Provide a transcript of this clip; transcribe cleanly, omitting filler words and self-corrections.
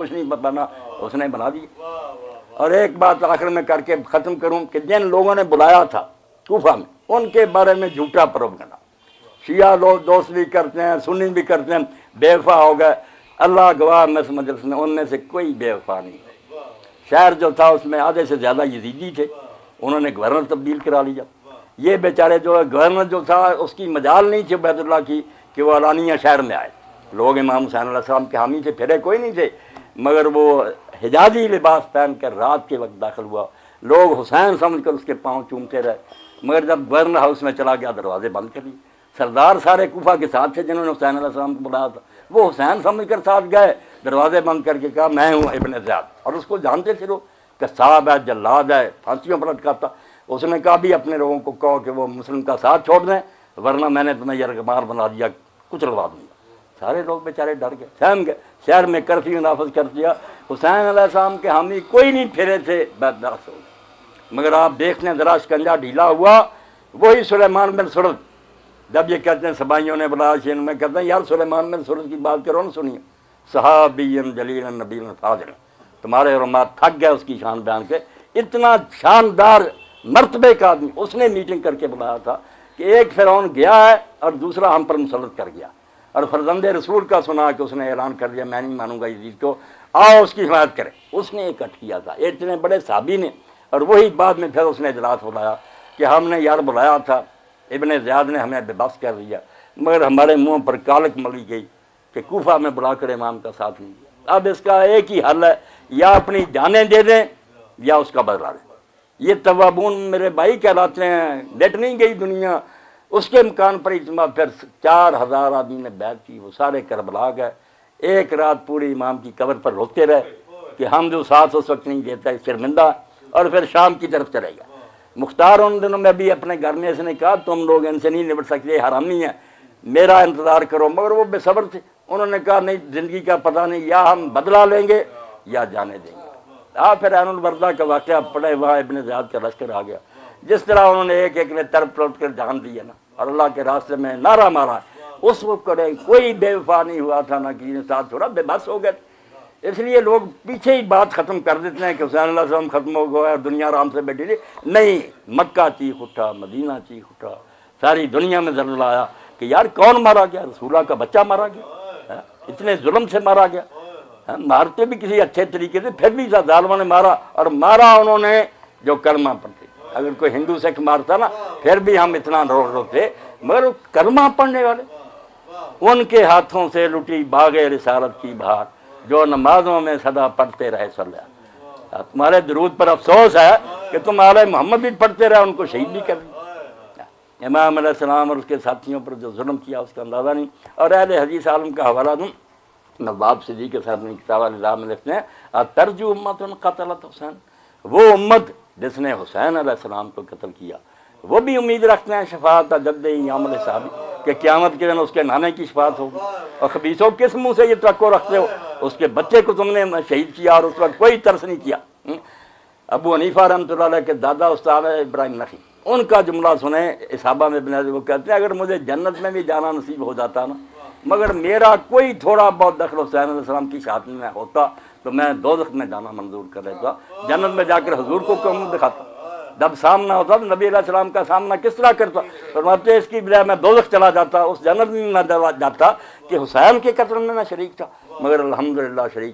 کچھ نہیں بنا، اس نے بنا دیا۔ اور ایک بات آخر میں کر کے ختم کروں کہ جن لوگوں نے بلایا تھا کوفہ میں، ان کے بارے میں جھوٹا پروپیگنڈا، شیعہ لوگ دوست بھی کرتے ہیں، سنی بھی کرتے ہیں، بے وفا ہو گئے۔ اللہ گواہ میں اس مجلس میں ان میں سے کوئی بے وفا نہیں ہے۔ شہر جو تھا اس میں آدھے سے زیادہ یزیدی تھے، انہوں نے گورنر تبدیل کرا لیا۔ یہ بیچارے جو گورنر جو تھا اس کی مجال نہیں تھی عبید اللہ کی کہ وہ علانیہ شہر میں آئے۔ لوگ امام حسین علیہ السلام کے حامی سے پھرے کوئی نہیں تھے، مگر وہ حجازی لباس پہن کر رات کے وقت داخل ہوا، لوگ حسین سمجھ کر اس کے پاؤں چومتے رہے، مگر جب گورنر ہاؤس میں چلا گیا دروازے بند کر لیے۔ سردار سارے کوفہ کے ساتھ تھے جنہوں نے حسین علیہ السلام کو بلایا تھا، وہ حسین سمجھ کر ساتھ گئے، دروازے بند کر کے کہا میں ہوں ابن زیاد، اور اس کو جانتے تھے لوگ کہ صاحب ہے، جلاد ہے، پھانسیوں پر لٹکاتا۔ اس نے کہا بھی اپنے لوگوں کو کہو کہ وہ مسلم کا ساتھ چھوڑ دیں، ورنہ میں نے تمہیں یرغمال بنا دیا، کچلوا دوں گا۔ سارے لوگ بیچارے ڈر گئے، سہم گئے، شہر میں کرفیو نافذ کر دیا۔ حسین علیہ السلام کے حامی کوئی نہیں پھرے تھے، بدبخت ہو گئے۔ مگر آپ دیکھ لیں ذرا شکنجہ ڈھیلا ہوا، وہی سلیمان بن سرد، جب یہ کہتے ہیں سبائیوں نے بلایا شین میں، کہتے ہیں یار سلیمان بن سرد کی بات کرو نا، سنیے، صحابی جلیل نبی فاضل، تمہارے علماء تھک گئے اس کی شان بیان کے۔ اتنا شاندار مرتبے کا آدمی، اس نے میٹنگ کر کے بلایا تھا کہ ایک فرعون گیا ہے اور دوسرا ہم پر مسلط کر گیا، اور فرزند رسول کا سنا کہ اس نے اعلان کر دیا میں نہیں مانوں گا یزید کو، آؤ اس کی حمایت کریں۔ اس نے اکٹھ کیا تھا اتنے بڑے صحابی نے، اور وہی بعد میں پھر اس نے اجلاس بلایا کہ ہم نے یار بلایا تھا، ابن زیاد نے ہمیں بے بس کر دیا، مگر ہمارے منہ پر کالک ملی گئی کہ کوفہ میں بلا کر امام کا ساتھ نہیں دیا۔ اب اس کا ایک ہی حل ہے، یا اپنی جانیں دے دیں یا اس کا بدلہ لیں۔ یہ توابون میرے بھائی کہلاتے ہیں، لٹ نہیں گئی دنیا۔ اس کے مکان پر اجتماع، پھر 4000 آدمی نے بیعت کی، وہ سارے کربلا گئے، ایک رات پوری امام کی قبر پر روتے رہے کہ ہم جو ساتھ اس وقت نہیں دیتا شرمندہ، اور پھر شام کی طرف چلے گا۔ مختار ان دنوں میں بھی اپنے گھر میں اس نے کہا تم لوگ ان سے نہیں نمٹ سکتے، حرامی ہیں، میرا انتظار کرو، مگر وہ بے صبر تھے۔ انہوں نے کہا نہیں، زندگی کا پتہ نہیں، یا ہم بدلہ لیں گے یا جانے دیں گے۔ پھر عین البردہ کا واقعہ پڑے، وہاں ابن زیاد کا لشکر آ گیا، جس طرح انہوں نے ایک ایک نے تڑپ تڑپ کر جان دی ہے نا، اور اللہ کے راستے میں نعرہ مارا، اس وقت کرے کوئی بے وفا نہیں ہوا تھا، نہ کسی نے ساتھ چھوڑا، بے بس ہو گئے۔ اس لیے لوگ پیچھے ہی بات ختم کر دیتے ہیں کہ حسین علیہ السلام ختم ہو گیا اور دنیا آرام سے بیٹھی رہی۔ نہیں، مکہ چیخ اٹھا، مدینہ چیخ اٹھا، ساری دنیا میں ذر لایا کہ یار کون مارا گیا؟ رسول اللہ کا بچہ مارا گیا، اتنے ظلم سے مارا گیا، مارتے بھی کسی اچھے طریقے سے، پھر بھی ظالموں نے مارا، اور مارا انہوں نے جو کلمہ پڑھتے۔ اگر کوئی ہندو سکھ مارتا نا پھر بھی ہم اتنا روتے، مگر کلمہ پڑھنے والے، ان کے ہاتھوں سے لٹی باغ رسالت کی بہار، جو نمازوں میں صدا پڑھتے رہے صلی اللہ۔ تمہارے درود پر افسوس ہے کہ تم آل محمد بھی پڑھتے رہے، ان کو شہید بھی کر دیا۔ امام علیہ السلام اور اس کے ساتھیوں پر جو ظلم کیا اس کا اندازہ نہیں۔ اور اہل حدیث عالم کا حوالہ دوں، نواب صدیق کے ساتھ کتاب النظام میں لکھتے ہیں ترجو امت قتلت حسین، وہ امت جس نے حسین علیہ السلام کو قتل کیا، وہ بھی امید رکھتے ہیں شفاعت جد یامل صحابی، کہ قیامت کے دن اس کے نانے کی شفاعت ہوگی۔ اور خبیثوں کس منہ سے یہ توقع رکھتے ہو؟ اس کے بچے کو تم نے شہید کیا اور اس وقت کوئی ترس نہیں کیا۔ ابو حنیفہ رحمۃ اللہ علیہ کے دادا استاد ابراہیم نخعی، ان کا جملہ سنیں، اصحابہ میں ابن وہ کہتے ہیں اگر مجھے جنت میں بھی جانا نصیب ہو جاتا نا، مگر میرا کوئی تھوڑا بہت دخل حسین علیہ السلام کی شہادت میں ہوتا تو میں دوزخ میں جانا منظور کر لیتا، جنت میں جا کر حضور کو کیوں دکھاتا؟ جب سامنا ہوتا تو نبی علیہ السلام کا سامنا کس طرح کرتا؟ فرماتے اس کی بجائے میں دوزخ چلا جاتا، اس جنت میں نہ جاتا کہ حسین کے قتل میں نہ شریک تھا، مگر الحمدللہ شریک